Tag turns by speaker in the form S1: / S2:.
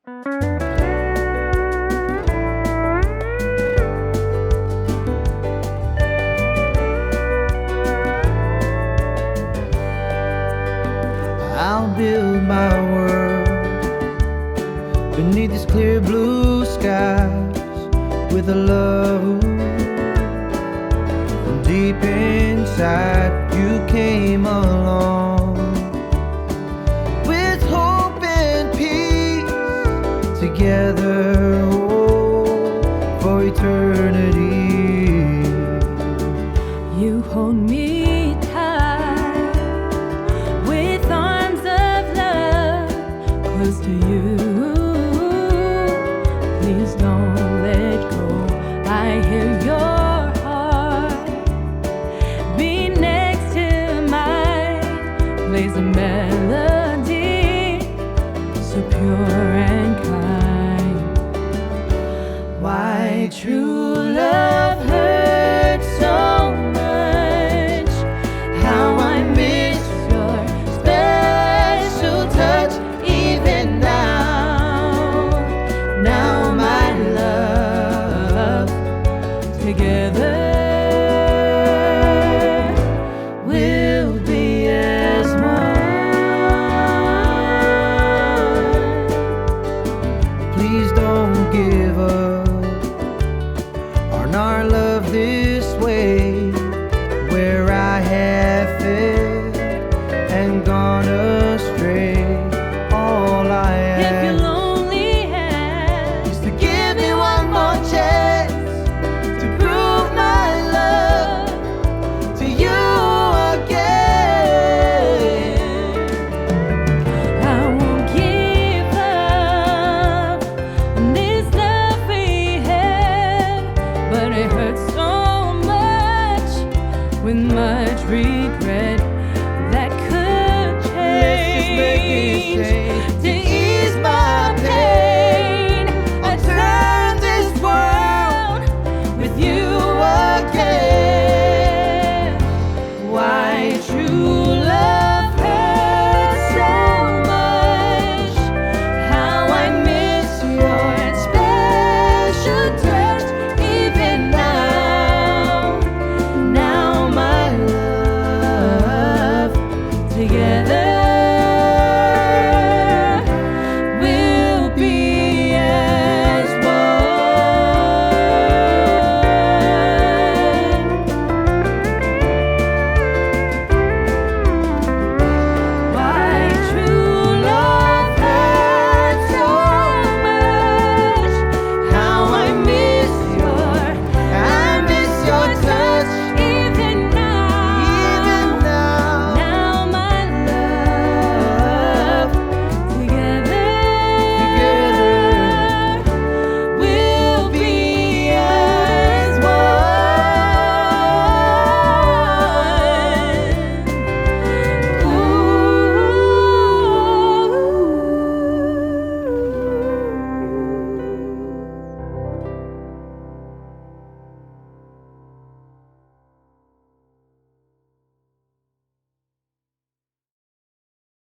S1: I'll build my world beneath these clear blue skies with a love from deep inside. You came along with hope and peace together, for eternity.
S2: You hold me tight with arms of love close to you. Please don't let go. I hear your heart beat next to mine. Plays a melody so pure and kind. Why true love